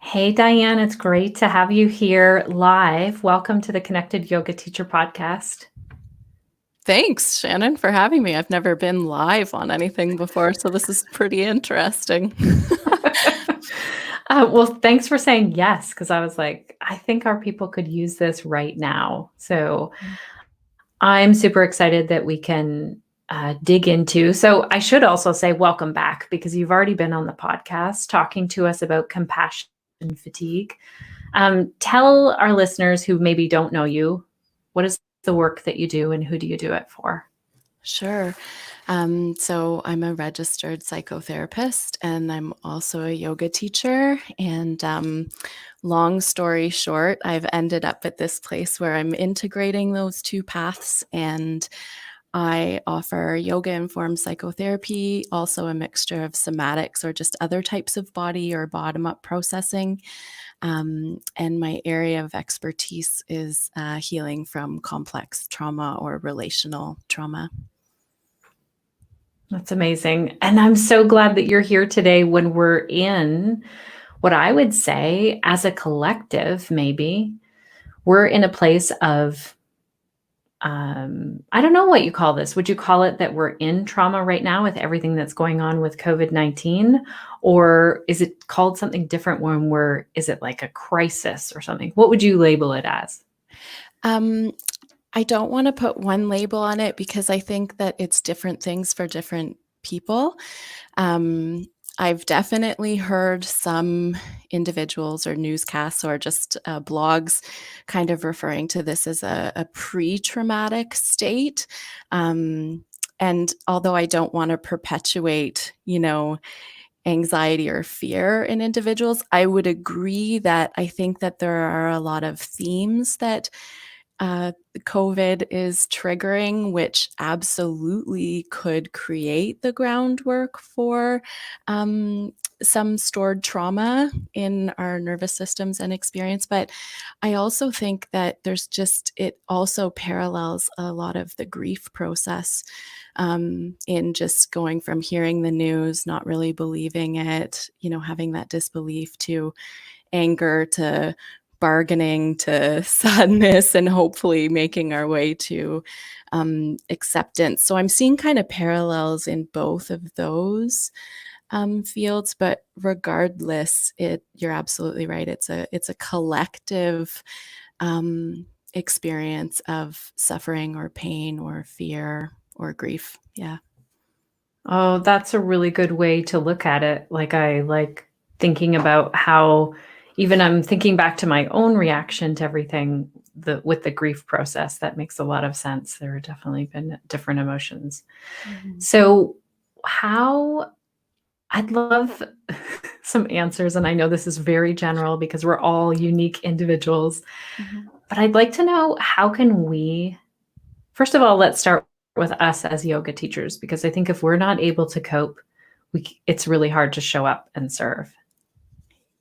Hey, Diane, it's great to have you here live. Welcome to the Connected Yoga Teacher Podcast. Thanks, Shannon, for having me. I've never been live on anything before, so this is pretty interesting. Well, thanks for saying yes, because I was like, I think our people could use this right now. So I'm super excited that we can dig into. So I should also say welcome back because you've already been on the podcast talking to us about compassion fatigue. Tell our listeners who maybe don't know you, what is the work that you do and who do you do it for? Sure. So I'm a registered psychotherapist and I'm also a yoga teacher. And long story short, I've ended up at this place where I'm integrating those two paths, and I offer yoga-informed psychotherapy, also a mixture of somatics or just other types of body or bottom-up processing. And my area of expertise is healing from complex trauma or relational trauma. That's amazing. And I'm so glad that you're here today when we're in what I would say as a collective, maybe we're in a place of, I don't know what you call this. Would you call it that we're in trauma right now with everything that's going on with COVID-19? Or is it called something different when is it like a crisis or something? What would you label it as? I don't want to put one label on it because I think that it's different things for different people. I've definitely heard some individuals or newscasts or just blogs kind of referring to this as a pre-traumatic state. And although I don't want to perpetuate, anxiety or fear in individuals, I would agree that I think that there are a lot of themes that COVID is triggering, which absolutely could create the groundwork for some stored trauma in our nervous systems and experience. But I also think that it also parallels a lot of the grief process in just going from hearing the news, not really believing it, having that disbelief, to anger, to bargaining, to sadness, and hopefully making our way to acceptance. So I'm seeing kind of parallels in both of those fields, but regardless, you're absolutely right. It's a collective experience of suffering or pain or fear or grief. Yeah. Oh, that's a really good way to look at it. Like I like thinking about how even I'm thinking back to my own reaction to everything with the grief process. That makes a lot of sense. There have definitely been different emotions. Mm-hmm. So I'd love some answers. And I know this is very general because we're all unique individuals, Mm-hmm. but I'd like to know, how can we, first of all, let's start with us as yoga teachers, because I think if we're not able to cope, it's really hard to show up and serve.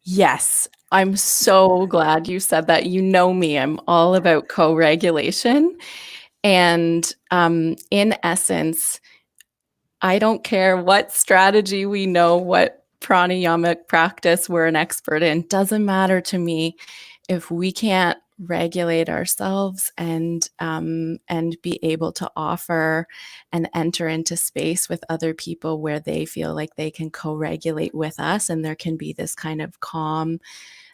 Yes, I'm so glad you said that. You know me, I'm all about co-regulation. And in essence, I don't care what strategy we know, what pranayamic practice we're an expert in. Doesn't matter to me if we can't regulate ourselves and be able to offer and enter into space with other people where they feel like they can co-regulate with us, and there can be this kind of calm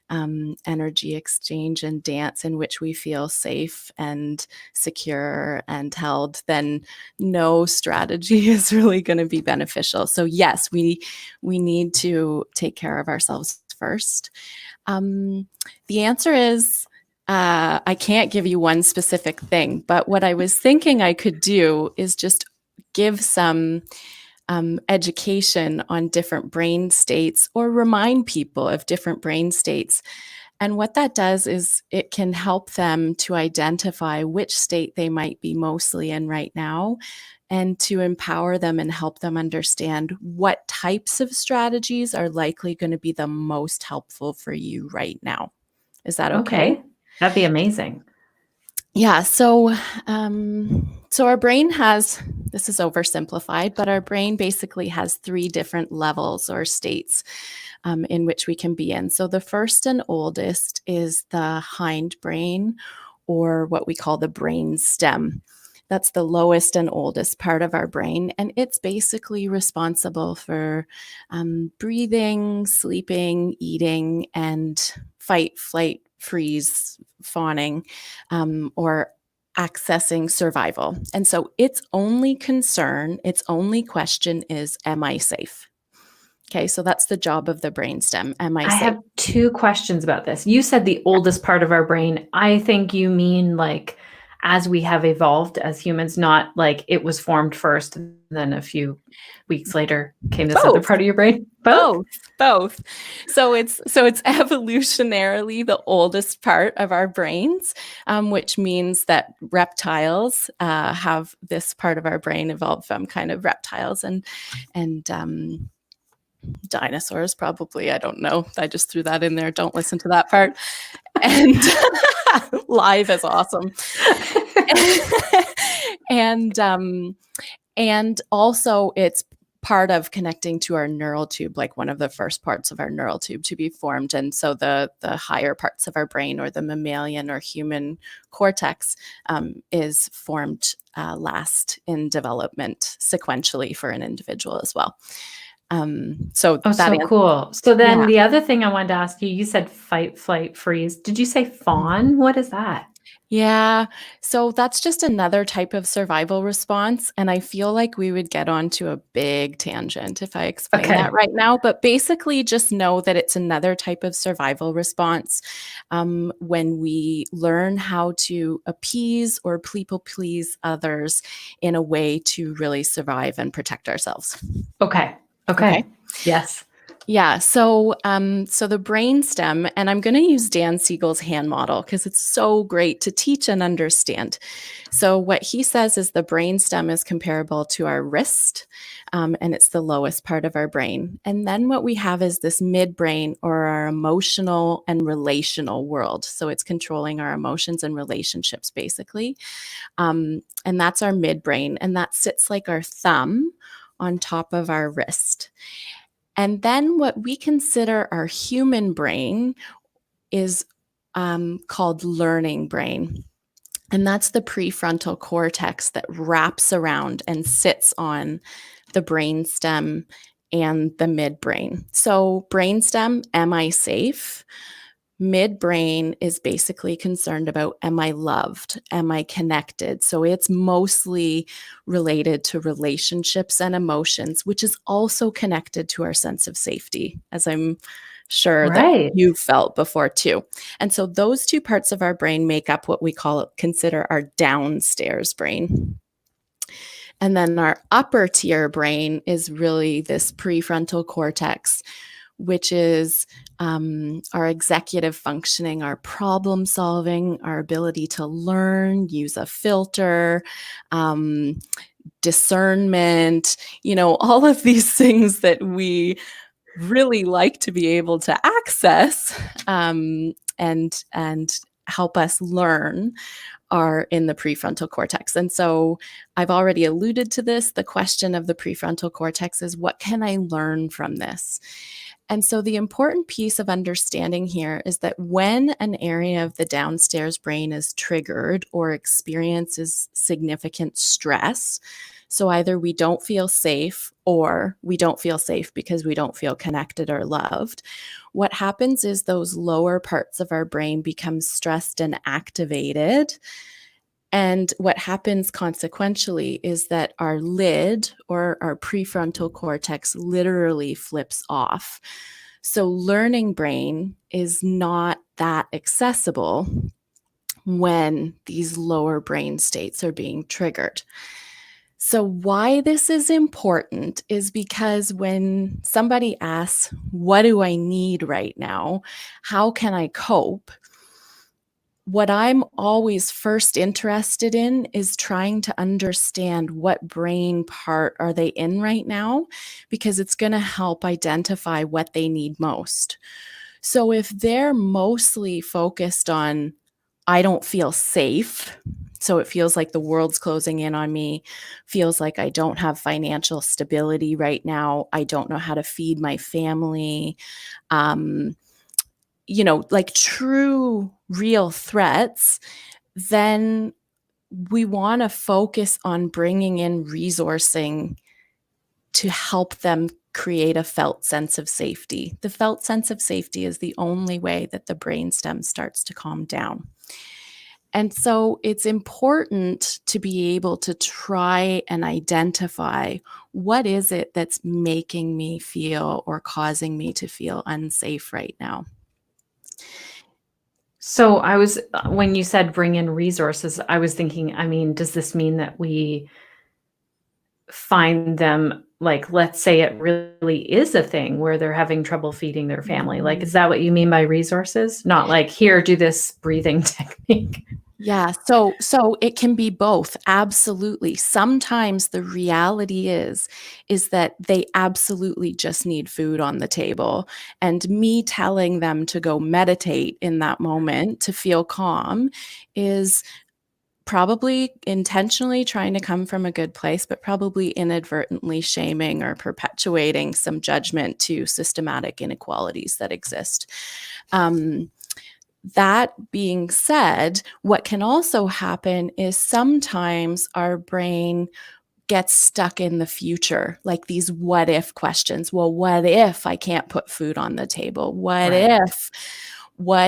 energy exchange and dance in which we feel safe and secure and held, then no strategy is really going to be beneficial. So yes, we need to take care of ourselves first. The answer is, I can't give you one specific thing, but what I was thinking I could do is just give some education on different brain states, or remind people of different brain states. And what that does is it can help them to identify which state they might be mostly in right now, and to empower them and help them understand what types of strategies are likely going to be the most helpful for you right now. Is that okay? That'd be amazing. Yeah. So our brain has, this is oversimplified, but our brain basically has 3 different levels or states. in which we can be in. So the first and oldest is the hindbrain, or what we call the brain stem. That's the lowest and oldest part of our brain, and it's basically responsible for breathing, sleeping, eating, and fight, flight, freeze, fawning, or accessing survival. And so its only concern, its only question is, am I safe? Okay, so that's the job of the brainstem. Am I I safe? have two questions about this. You said the oldest part of our brain. I think you mean like as we have evolved as humans, not like it was formed first, and then a few weeks later came this other Both. part of your brain. Both. So it's evolutionarily the oldest part of our brains, which means that reptiles have this part of our brain evolved from kind of reptiles, and dinosaurs probably. I don't know. I just threw that in there. Don't listen to that part. And live is awesome. And also it's part of connecting to our neural tube, like one of the first parts of our neural tube to be formed. And so the higher parts of our brain, or the mammalian or human cortex, is formed last in development sequentially for an individual as well. So Cool. So then Yeah. the other thing I wanted to ask you, you said fight, flight, freeze. Did you say fawn? What is that? Yeah. So that's just another type of survival response. And I feel like we would get onto a big tangent if I explain that right now. But basically, just know that it's another type of survival response when we learn how to appease or people please others in a way to really survive and protect ourselves. Okay. Yes. Yeah. So the brainstem, and I'm going to use Dan Siegel's hand model because it's so great to teach and understand. So what he says is the brainstem is comparable to our wrist, and it's the lowest part of our brain. And then what we have is this midbrain, or our emotional and relational world. So it's controlling our emotions and relationships, basically. And that's our midbrain, and that sits like our thumb on top of our wrist. And then what we consider our human brain is called learning brain. And that's the prefrontal cortex that wraps around and sits on the brainstem and the midbrain. So brainstem, am I safe? Midbrain is basically concerned about, am I loved? Am I connected? So it's mostly related to relationships and emotions, which is also connected to our sense of safety, as I'm sure that you've felt before too. And so those two parts of our brain make up what we consider our downstairs brain. And then our upper tier brain is really this prefrontal cortex, which is our executive functioning, our problem solving, our ability to learn, use a filter, discernment, all of these things that we really like to be able to access and help us learn are in the prefrontal cortex. And so I've already alluded to this. The question of the prefrontal cortex is, what can I learn from this? And so the important piece of understanding here is that when an area of the downstairs brain is triggered or experiences significant stress, so either we don't feel safe or we don't feel safe because we don't feel connected or loved, what happens is those lower parts of our brain become stressed and activated. And what happens consequentially is that our lid, or our prefrontal cortex, literally flips off. So learning brain is not that accessible when these lower brain states are being triggered. So why this is important is because when somebody asks, what do I need right now? How can I cope? What I'm always first interested in is trying to understand what brain part are they in right now, because it's going to help identify what they need most. So if they're mostly focused on I don't feel safe. So it feels like the world's closing in on me, feels like I don't have financial stability right now. I don't know how to feed my family. Um, like true, real threats. Then we want to focus on bringing in resourcing to help them create a felt sense of safety. The felt sense of safety is the only way that the brainstem starts to calm down. And so it's important to be able to try and identify what is it that's making me feel or causing me to feel unsafe right now. So when you said bring in resources, I was thinking, I mean, does this mean that we find them, like, let's say it really is a thing where they're having trouble feeding their family? Like, is that what you mean by resources? Not like, here, do this breathing technique. Yeah, so it can be both. Absolutely. Sometimes the reality is that they absolutely just need food on the table. And me telling them to go meditate in that moment to feel calm is probably intentionally trying to come from a good place, but probably inadvertently shaming or perpetuating some judgment to systematic inequalities that exist. That being said, what can also happen is sometimes our brain gets stuck in the future, like these what if questions. Well, what if I can't put food on the table? What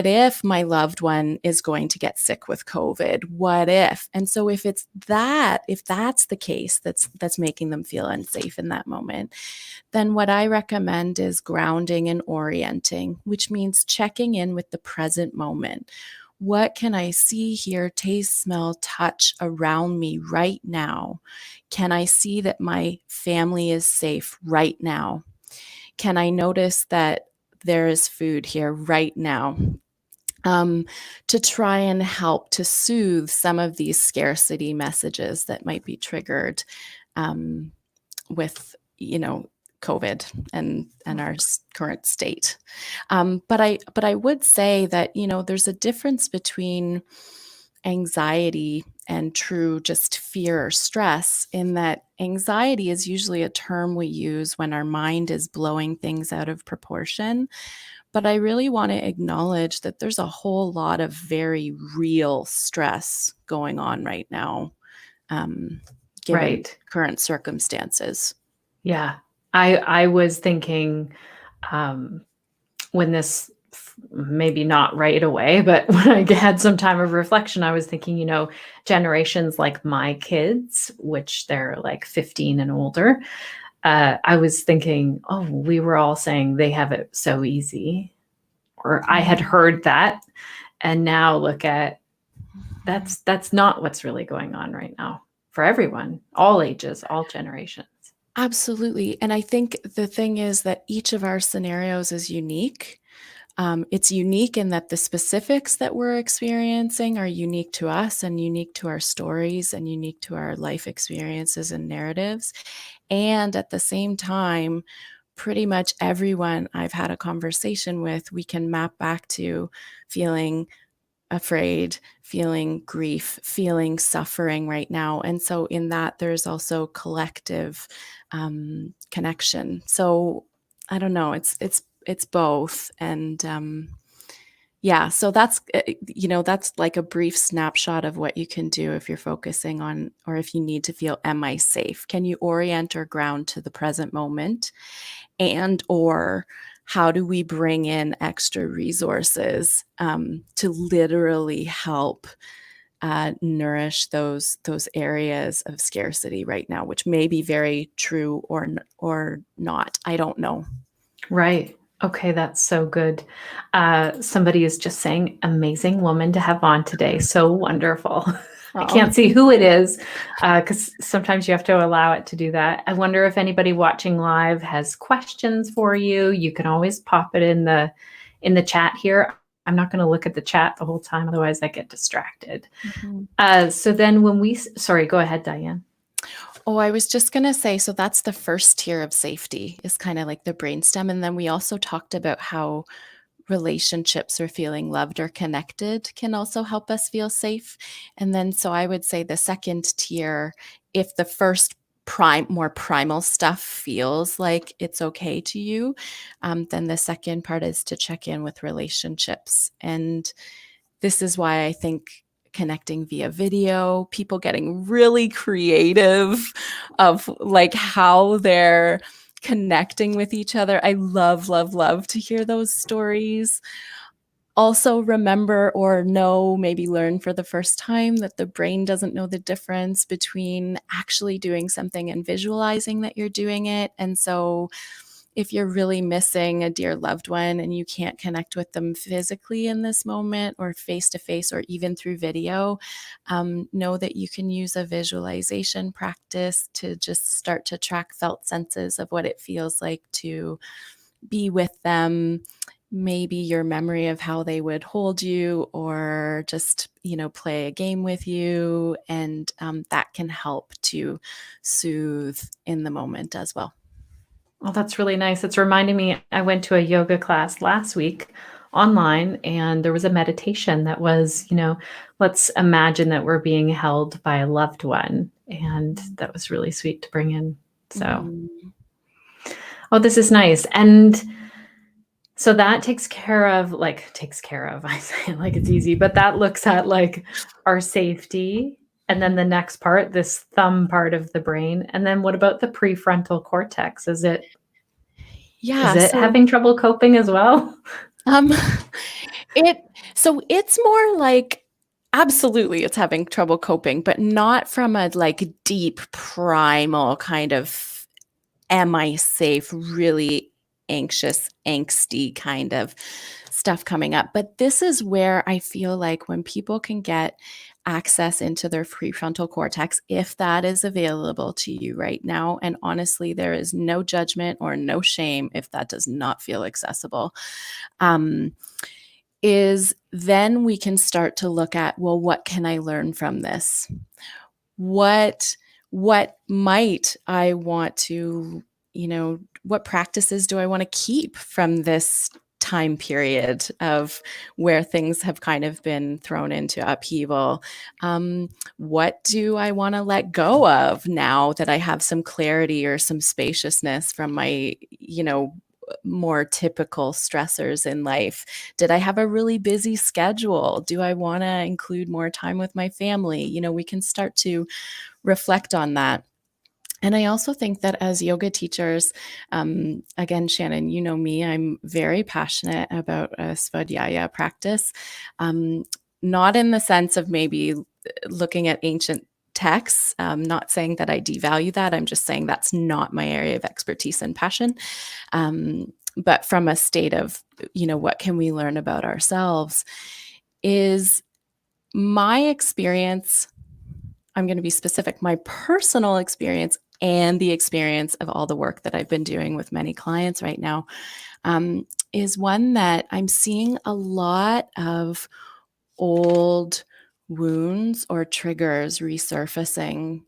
if my loved one is going to get sick with COVID? What if? And so if that's the case that's making them feel unsafe in that moment, then what I recommend is grounding and orienting, which means checking in with the present moment. What can I see, hear, taste, smell, touch around me right now? Can I see that my family is safe right now? Can I notice that there is food here right now? To try and help to soothe some of these scarcity messages that might be triggered with, COVID and our current state. But I would say that, there's a difference between anxiety and true just fear or stress, in that anxiety is usually a term we use when our mind is blowing things out of proportion. But I really want to acknowledge that there's a whole lot of very real stress going on right now, given Right. current circumstances. Yeah. I was thinking, when this, maybe not right away, but when I had some time of reflection, I was thinking, generations like my kids, which they're like 15 and older, I was thinking, oh, we were all saying they have it so easy, or I had heard that. And now look at, that's not what's really going on right now for everyone, all ages, all generations. Absolutely. And I think the thing is that each of our scenarios is unique. It's unique in that the specifics that we're experiencing are unique to us and unique to our stories and unique to our life experiences and narratives. And at the same time, pretty much everyone I've had a conversation with, we can map back to feeling afraid, feeling grief, feeling suffering right now. And so in that, there's also collective connection. So I don't know, it's both. And so that's, that's like a brief snapshot of what you can do if you're focusing on, or if you need to feel, am I safe? Can you orient or ground to the present moment? And or how do we bring in extra resources to literally help nourish those areas of scarcity right now, which may be very true or not. I don't know. Right. Okay, that's so good. Somebody is just saying, amazing woman to have on today. So wonderful. I can't see who it is, because sometimes you have to allow it to do that. I wonder if anybody watching live has questions for you. You can always pop it in the chat here. I'm not going to look at the chat the whole time, otherwise I get distracted. So then sorry, go ahead, Diane. Oh, I was just going to say, so that's the first tier of safety, is kind of like the brainstem. And then we also talked about how relationships or feeling loved or connected can also help us feel safe. And then, so I would say the second tier, if the first more primal stuff feels like it's okay to you, then the second part is to check in with relationships. And this is why I think connecting via video, people getting really creative of like how they're connecting with each other. I love, love, love to hear those stories. Also remember or know, maybe learn for the first time, that the brain doesn't know the difference between actually doing something and visualizing that you're doing it. And so if you're really missing a dear loved one and you can't connect with them physically in this moment, or face to face, or even through video, know that you can use a visualization practice to just start to track felt senses of what it feels like to be with them. Maybe your memory of how they would hold you, or just, play a game with you. And that can help to soothe in the moment as well. Oh, that's really nice. It's reminding me, I went to a yoga class last week online, and there was a meditation that was, let's imagine that we're being held by a loved one. And that was really sweet to bring in. So, oh, this is nice. And so that takes care of, I say it like it's easy, but that looks at like our safety. And then the next part, this thumb part of the brain. And then what about the prefrontal cortex? Is it Yeah, so having trouble coping as well? um it's more like, absolutely it's having trouble coping, but not from a like deep primal kind of am I safe, really anxious, angsty kind of stuff coming up. But this is where I feel like when people can get access into their prefrontal cortex, if that is available to you right now, and honestly, there is no judgment or no shame if that does not feel accessible, is then we can start to look at, well, what can I learn from this? What might I want to, what practices do I want to keep from this time period of where things have kind of been thrown into upheaval? What do I want to let go of now that I have some clarity or some spaciousness from my, more typical stressors in life? Did I have a really busy schedule? Do I want to include more time with my family? We can start to reflect on that. And I also think that as yoga teachers, again, Shannon, you know me, I'm very passionate about a svadhyaya practice, not in the sense of maybe looking at ancient texts. Not saying that I devalue that. I'm just saying that's not my area of expertise and passion. But from a state of, what can we learn about ourselves, is my experience. I'm going to be specific. My personal experience and the experience of all the work that I've been doing with many clients right now, is one that I'm seeing a lot of old wounds or triggers resurfacing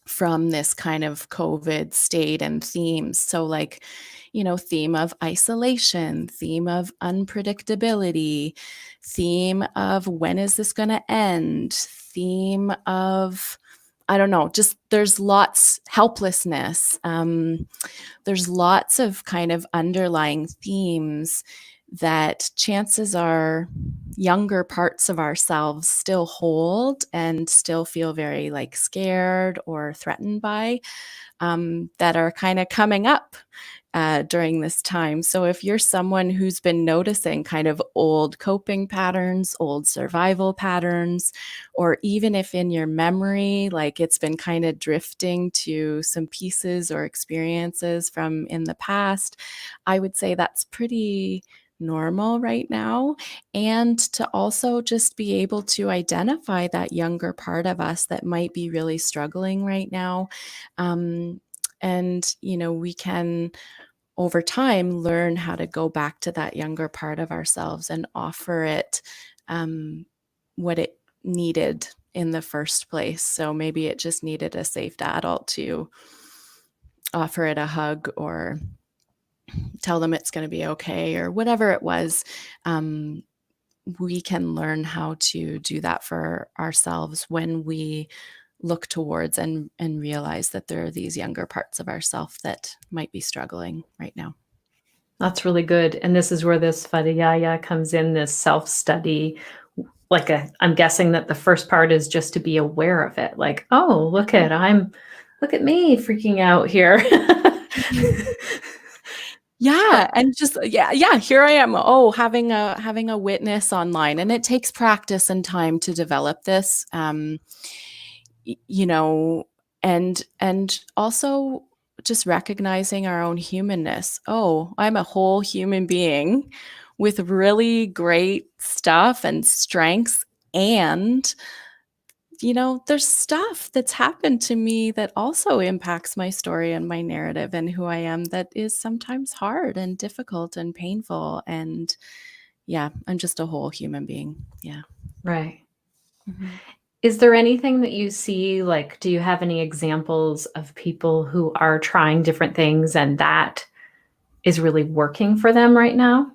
from this kind of COVID state and themes. So, like, theme of isolation, theme of unpredictability, theme of when is this going to end, theme of, I don't know, just there's lots, helplessness. There's lots of kind of underlying themes that chances are younger parts of ourselves still hold and still feel very like scared or threatened by, that are kind of coming up during this time. So if you're someone who's been noticing kind of old coping patterns, old survival patterns, or even if in your memory, like it's been kind of drifting to some pieces or experiences from in the past, I would say that's pretty normal right now. And to also just be able to identify that younger part of us that might be really struggling right now. And, we can over time learn how to go back to that younger part of ourselves and offer it what it needed in the first place. So maybe it just needed a safe adult to offer it a hug, or tell them it's going to be okay, or whatever it was. We can learn how to do that for ourselves when we look towards and realize that there are these younger parts of ourselves that might be struggling right now. That's really good. And this is where this Vadayaya comes in, this self-study. I'm guessing that the first part is just to be aware of it. Like, oh, look at me freaking out here. Yeah, and just here I am. Oh, having a witness online, and it takes practice and time to develop this. You know, and also just recognizing our own humanness. Oh, I'm a whole human being with really great stuff and strengths, and there's stuff that's happened to me that also impacts my story and my narrative and who I am, that is sometimes hard and difficult and painful. And yeah, I'm just a whole human being. Yeah. Right. Mhm. Is there anything that you see, like, do you have any examples of people who are trying different things and that is really working for them right now?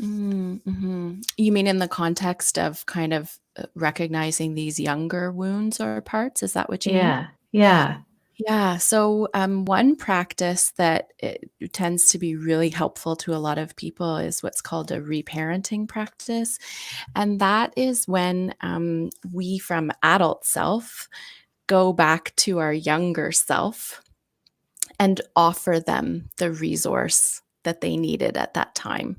Mm-hmm. You mean in the context of kind of recognizing these younger wounds or parts? Is that what you mean? Yeah. Yeah. Yeah. So, one practice that it tends to be really helpful to a lot of people is what's called a reparenting practice. And that is when we, from adult self, go back to our younger self and offer them the resource that they needed at that time.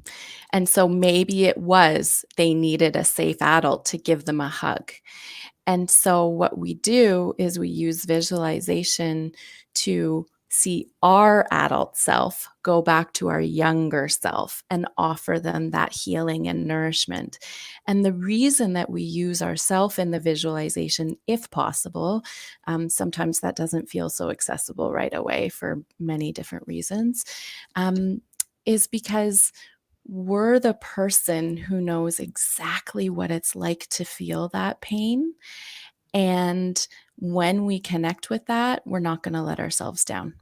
And so maybe it was they needed a safe adult to give them a hug. And so, what we do is we use visualization to see our adult self go back to our younger self and offer them that healing and nourishment. And the reason that we use ourself in the visualization, if possible, sometimes that doesn't feel so accessible right away for many different reasons, is because we're the person who knows exactly what it's like to feel that pain. And when we connect with that, we're not going to let ourselves down.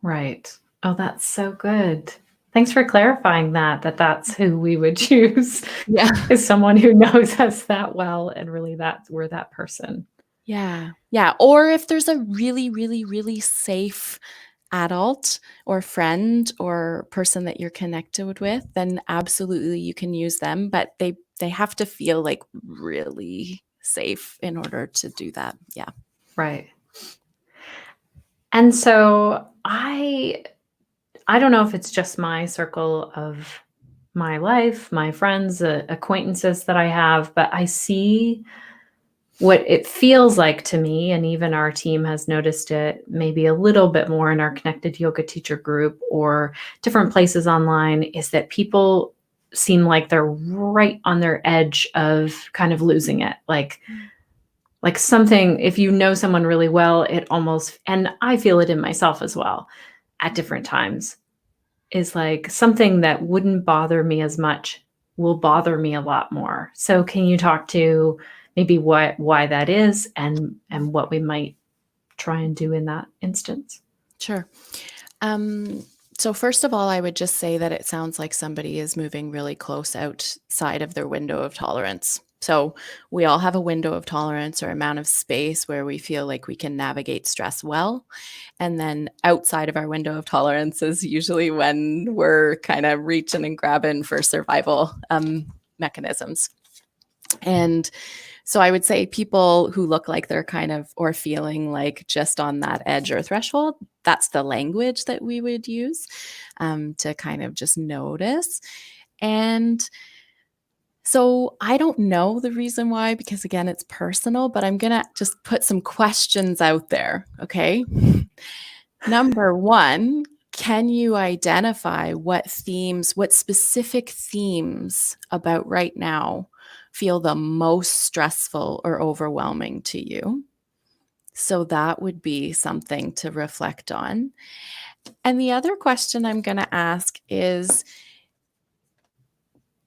Right. Oh, that's so good. Thanks for clarifying that's who we would choose Yeah. is someone who knows us that well and really we're that person. Yeah. Yeah. Or if there's a really, really, really safe adult or friend or person that you're connected with, then absolutely you can use them, but they have to feel like really safe in order to do that. Yeah. Right. And so I don't know if it's just my circle of my life, my friends, acquaintances that I have, but I see what it feels like to me, and even our team has noticed it maybe a little bit more in our connected yoga teacher group or different places online, is that people seem like they're right on their edge of kind of losing it. Like something, if you know someone really well, it almost, and I feel it in myself as well at different times, is like something that wouldn't bother me as much will bother me a lot more. So can you talk to maybe why that is and what we might try and do in that instance? Sure. So first of all, I would just say that it sounds like somebody is moving really close outside of their window of tolerance. So we all have a window of tolerance or amount of space where we feel like we can navigate stress well. And then outside of our window of tolerance is usually when we're kind of reaching and grabbing for survival mechanisms. And so I would say people who look like they're kind of or feeling like just on that edge or threshold, that's the language that we would use to kind of just notice. And so I don't know the reason why, because again, it's personal, but I'm going to just put some questions out there. Okay. Number one, can you identify what specific themes about right now feel the most stressful or overwhelming to you? So that would be something to reflect on. And the other question I'm going to ask is,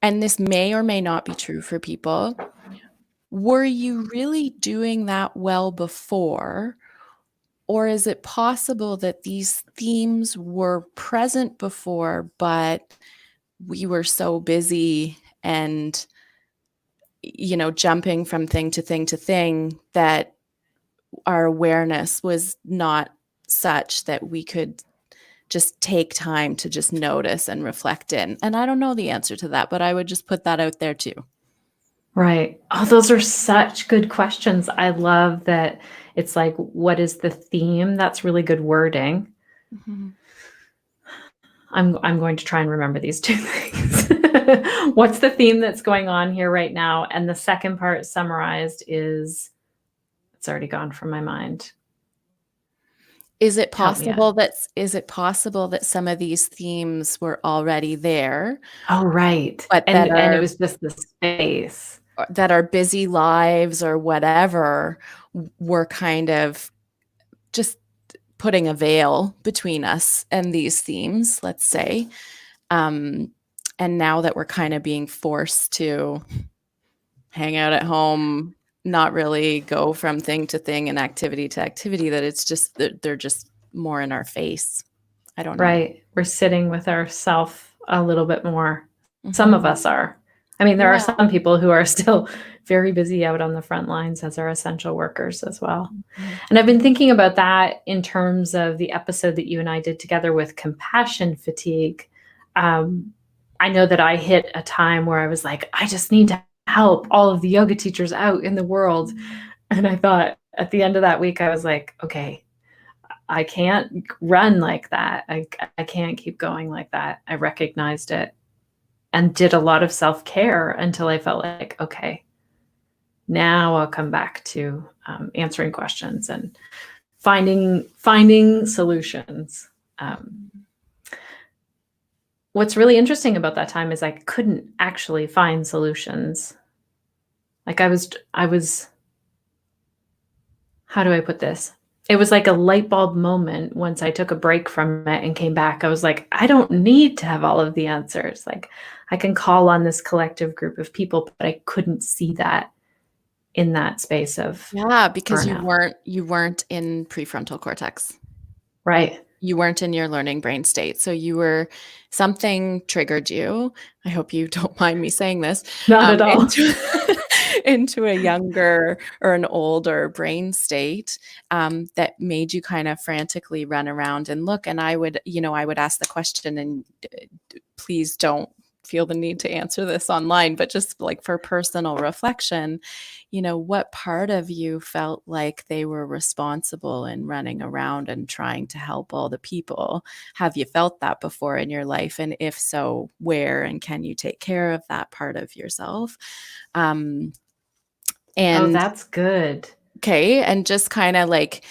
and this may or may not be true for people, were you really doing that well before? Or is it possible that these themes were present before, but we were so busy and, jumping from thing to thing to thing that our awareness was not such that we could just take time to just notice and reflect in? And I don't know the answer to that, but I would just put that out there too. Right. Oh, those are such good questions. I love that it's like, what is the theme? That's really good wording. Mm-hmm. I'm going to try and remember these two things. What's the theme that's going on here right now? And the second part summarized is, it's already gone from my mind. Is it Help me out. possible that some of these themes were already there, Oh, right. but And it was just the space. that our busy lives or whatever were kind of just putting a veil between us and these themes, let's say. And now that we're kind of being forced to hang out at home, not really go from thing to thing and activity to activity, that it's just that they're just more in our face. I don't know. Right. We're sitting with ourself a little bit more. Some of Mhm. us are. I mean, there are Yeah. some people who are still very busy out on the front lines as our essential workers as well. Mhm. And I've been thinking about that in terms of the episode that you and I did together with compassion fatigue. I know that I hit a time where I was like, I just need to help all of the yoga teachers out in the world. And I thought at the end of that week, I was like, okay, I can't run like that. I can't keep going like that. I recognized it and did a lot of self-care until I felt like, okay, now I'll come back to answering questions and finding solutions. What's really interesting about that time is I couldn't actually find solutions. Like I was, how do I put this? It was like a light bulb moment once I took a break from it and came back. I was like, I don't need to have all of the answers. Like I can call on this collective group of people, but I couldn't see that in that space of Because burnout. you weren't in prefrontal cortex. Right. You weren't in your learning brain state. So something triggered you. I hope you don't mind me saying this, Not at all. into a younger or an older brain state, that made you kind of frantically run around and look. And I would ask the question, and please don't feel the need to answer this online, but just like for personal reflection, what part of you felt like they were responsible in running around and trying to help all the people? Have you felt that before in your life? And if so, where? And can you take care of that part of yourself? Oh, And that's good. okay, and just kind of like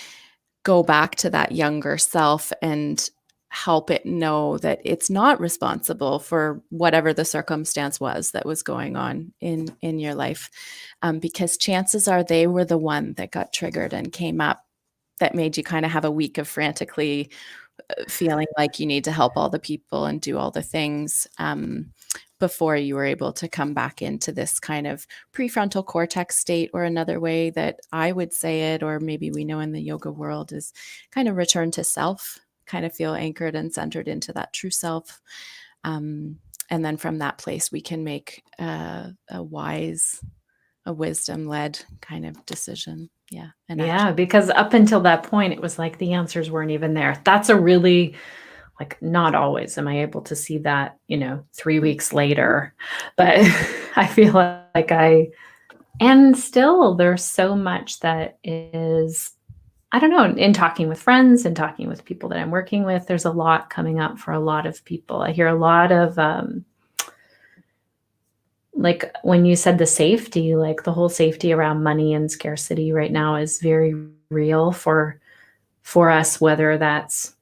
go back to that younger self and help it know that it's not responsible for whatever the circumstance was that was going on in your life, because chances are they were the one that got triggered and came up, that made you kind of have a week of frantically feeling like you need to help all the people and do all the things, before you were able to come back into this kind of prefrontal cortex state. Or another way that I would say it, or maybe we know in the yoga world, is kind of return to self, kind of feel anchored and centered into that true self. And then from that place, we can make a wisdom-led kind of decision. Yeah. And Yeah, action. because up until that point, it was like the answers weren't even there. That's a really, like, not always am I able to see that, 3 weeks later. But I feel like and still there's so much that is, I don't know, in talking with friends and talking with people that I'm working with, there's a lot coming up for a lot of people. I hear a lot of, like when you said the safety, like the whole safety around money and scarcity right now is very real for us, whether that's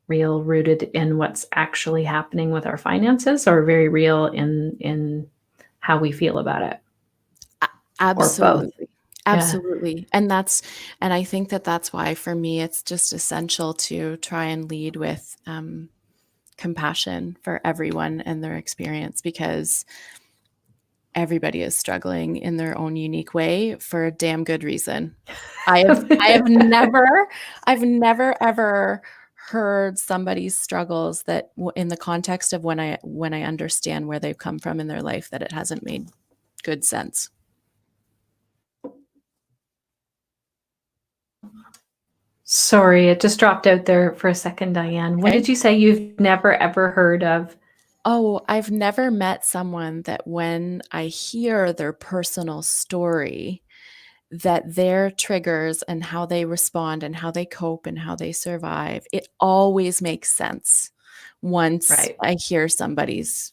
real rooted in what's actually happening with our finances or very real in how we feel about it, or both. Absolutely. Yeah. Absolutely. And I think that that's why for me, it's just essential to try and lead with compassion for everyone and their experience, because everybody is struggling in their own unique way for a damn good reason. I've never ever heard somebody's struggles that in the context of when I understand where they've come from in their life, that it hasn't made good sense. Sorry, it just dropped out there for a second, Diane. What Okay. did you say you've never ever heard of? Oh, I've never met someone that when I hear their personal story, that their triggers and how they respond and how they cope and how they survive, it always makes sense once Right. I hear somebody's,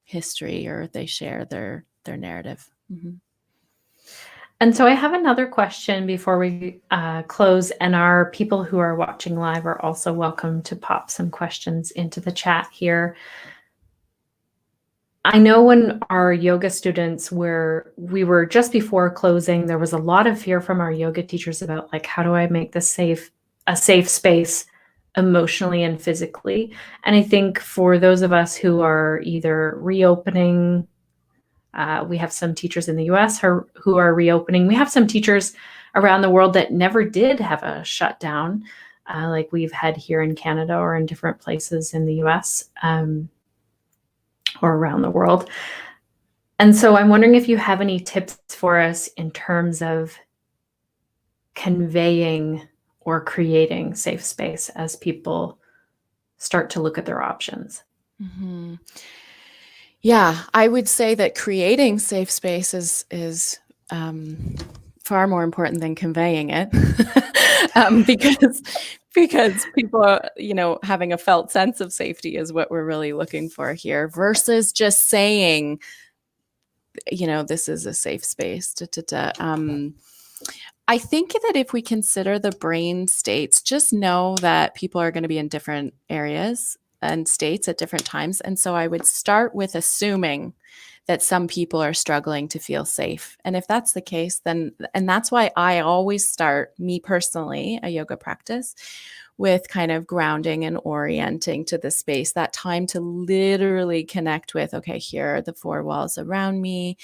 history, or they share their narrative. Mm-hmm. And so I have another question before we close, and our people who are watching live are also welcome to pop some questions into the chat here. I know when our yoga students we were just before closing, there was a lot of fear from our yoga teachers about like, how do I make this a safe space emotionally and physically? And I think for those of us who are either reopening, we have some teachers in the US who are reopening. We have some teachers around the world that never did have a shutdown, like we've had here in Canada or in different places in the US or around the world. And so I'm wondering if you have any tips for us in terms of conveying or creating safe space as people start to look at their options. Mm-hmm. Yeah, I would say that creating safe space is far more important than conveying it, because people are, having a felt sense of safety is what we're really looking for here, versus just saying, this is a safe space. I think that if we consider the brain states, just know that people are going to be in different areas and states at different times. And so I would start with assuming that some people are struggling to feel safe. And if that's the case, and that's why I always start, me personally, a yoga practice with kind of grounding and orienting to the space, that time to literally connect with, okay, here are the four walls around me.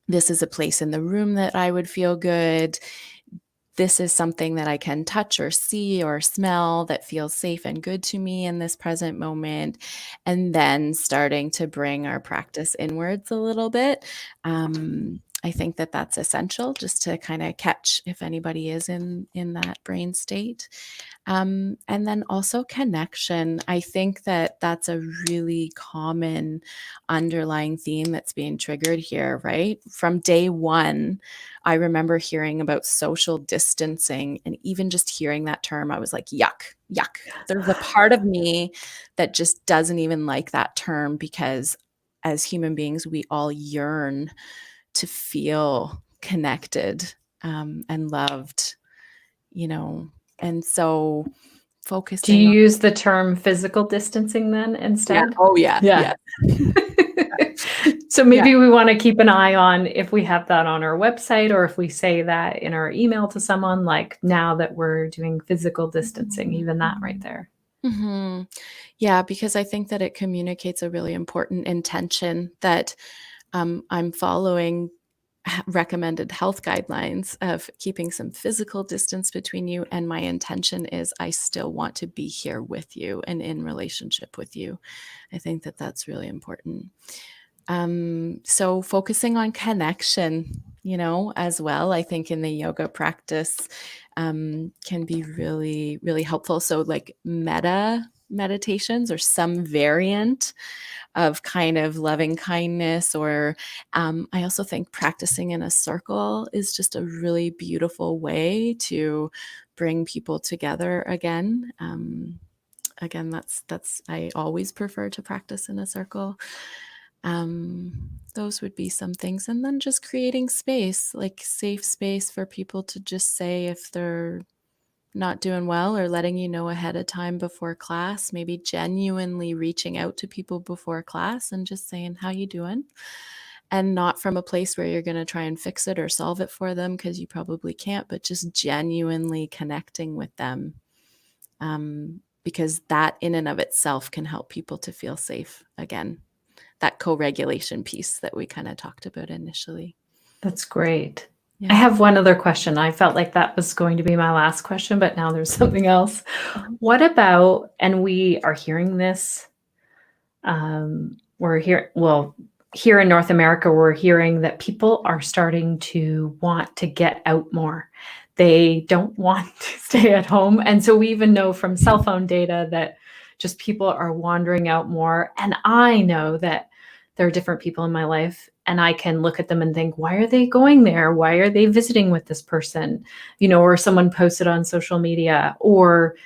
This is a place in the room that I would feel good. This is something that I can touch or see or smell that feels safe and good to me in this present moment. And then starting to bring our practice inwards a little bit. I think that that's essential, just to kind of catch if anybody is in that brain state. And then also connection. I think that that's a really common underlying theme that's being triggered here, right? From day one, I remember hearing about social distancing, and even just hearing that term, I was like, yuck, yuck. There's a part of me that just doesn't even like that term, because as human beings, we all yearn to feel connected and loved, and so Do focusing you on, use the term physical distancing then instead? oh yeah, Yeah. So maybe we want to keep an eye on if we have that on our website, or if we say that in our email to someone, like now that we're doing physical distancing, even that right there. Mm-hmm. Yeah, because I think that it communicates a really important intention that I'm following recommended health guidelines of keeping some physical distance between you. And my intention is I still want to be here with you and in relationship with you. I think that that's really important. So focusing on connection, as well, I think in the yoga practice can be really, really helpful. So like meditations, or some variant of kind of loving kindness, or I also think practicing in a circle is just a really beautiful way to bring people together again. Again, that's I always prefer to practice in a circle. Those would be some things. And then just creating space, like safe space for people to just say if they're not doing well, or letting you know ahead of time before class, maybe genuinely reaching out to people before class and just saying, how you doing? And not from a place where you're going to try and fix it or solve it for them, because you probably can't, but just genuinely connecting with them. Because that in and of itself can help people to feel safe again. that co-regulation piece that we kind of talked about initially. That's great. Yeah. I have one other question. I felt like that was going to be my last question, but now there's something else. What about, and we are hearing this, we're here, well, here in North America, we're hearing that people are starting to want to get out more. They don't want to stay at home. And so we even know from cell phone data that just people are wandering out more. And I know that there are different people in my life, and I can look at them and think, why are they going there? Why are they visiting with this person? Or someone posted on social media, or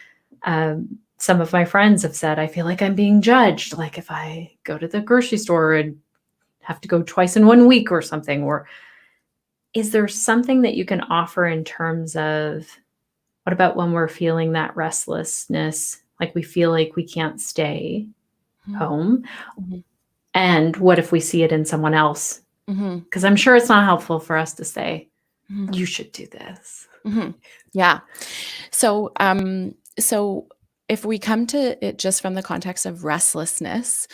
some of my friends have said, I feel like I'm being judged. Like if I go to the grocery store and have to go twice in 1 week or something. Or is there something that you can offer in terms of, what about when we're feeling that restlessness, like we feel like we can't stay home? Mm-hmm. And what if we see it in someone else? Because I'm sure it's not helpful for us to say, you should do this. Yeah. So, so if we come to it just from the context of restlessness,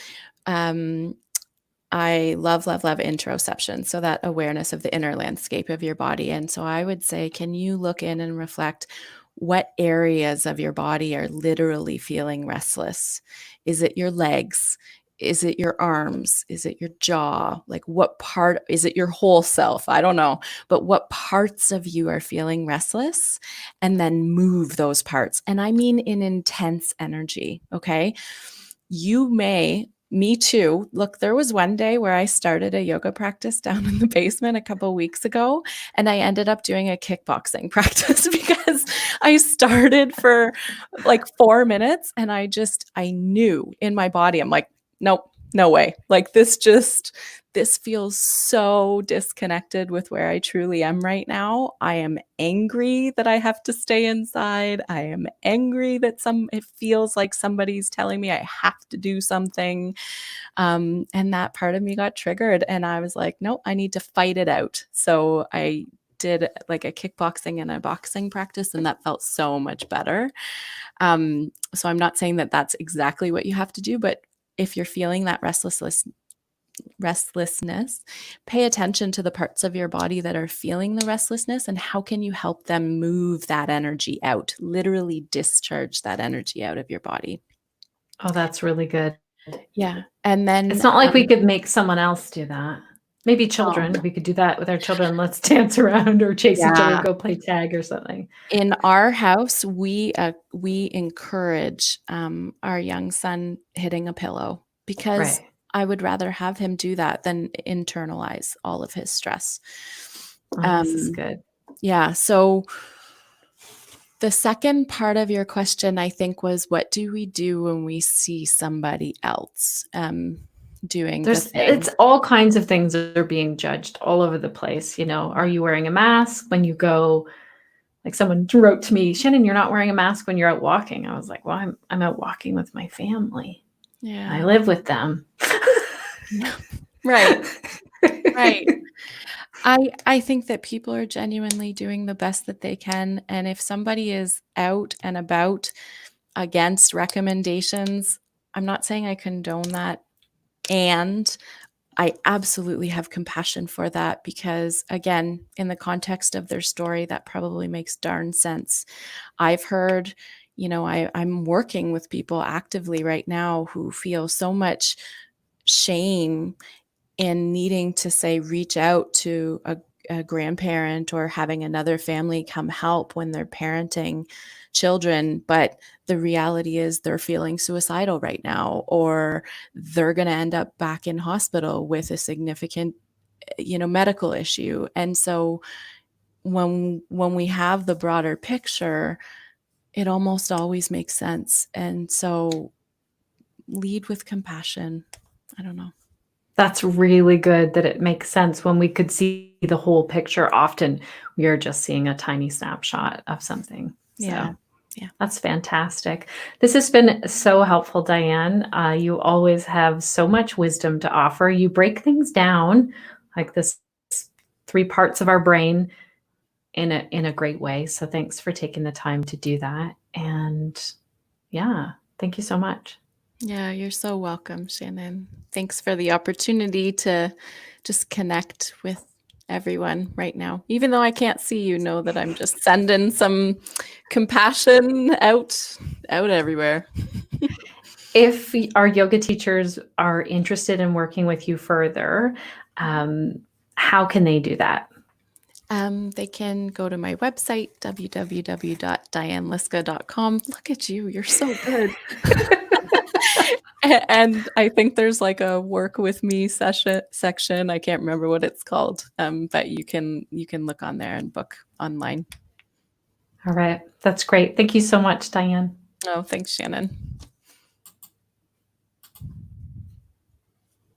I love interoception. So that awareness of the inner landscape of your body. And so I would say, can you look in and reflect what areas of your body are literally feeling restless? Is it your legs? Is it your arms? Is it your jaw? Like what part, is it your whole self? I don't know, but what parts of you are feeling restless? And then move those parts. And I mean in intense energy, okay? You may, me too. Look, there was one day where I started a yoga practice down in the basement a couple of weeks ago, and I ended up doing a kickboxing practice because I started for like 4 minutes and I knew in my body, I'm like, nope, no way. Like this feels so disconnected with where I truly am right now. I am angry that I have to stay inside. I am angry that it feels like somebody's telling me I have to do something. And that part of me got triggered and I was like, no, I need to fight it out. So I did like a kickboxing and a boxing practice, and that felt so much better. So I'm not saying that that's exactly what you have to do, but if you're feeling that restlessness, pay attention to the parts of your body that are feeling the restlessness and how can you help them move that energy out, literally discharge that energy out of your body. Oh, that's really good. Yeah. And then it's not like we could make someone else do that. Maybe children, we could do that with our children. Let's dance around or chase each other, go play tag or something. In our house, we encourage our young son hitting a pillow because I would rather have him do that than internalize all of his stress. Oh, this is good. Yeah. So the second part of your question, I think, was what do we do when we see somebody else doing the thing? It's all kinds of things that are being judged all over the place. Are you wearing a mask when you go? Like someone wrote to me, Shannon, you're not wearing a mask when you're out walking. I was like, well, I'm out walking with my family. Yeah. I live with them. Right. Right. I think that people are genuinely doing the best that they can. And if somebody is out and about against recommendations, I'm not saying I condone that. And I absolutely have compassion for that because, again, in the context of their story, that probably makes darn sense. I've heard, I'm working with people actively right now who feel so much shame in needing to say, reach out to a grandparent or having another family come help when they're parenting children. But the reality is they're feeling suicidal right now, or they're going to end up back in hospital with a significant, medical issue. And so when we have the broader picture, it almost always makes sense. And so lead with compassion. I don't know. That's really good that it makes sense. When we could see the whole picture, often we are just seeing a tiny snapshot of something. Yeah. That's fantastic. This has been so helpful, Diane. You always have so much wisdom to offer. You break things down like this 3 parts of our brain in a great way. So thanks for taking the time to do that. And yeah, thank you so much. Yeah, you're so welcome, Shannon. Thanks for the opportunity to just connect with everyone right now. Even though I can't see you, know that I'm just sending some compassion out everywhere. If our yoga teachers are interested in working with you further, how can they do that? They can go to my website, www.dianeliska.com. Look at you, you're so good. And I think there's like a work with me section. I can't remember what it's called, but you can look on there and book online. All right. That's great. Thank you so much, Diane. Oh, thanks, Shannon.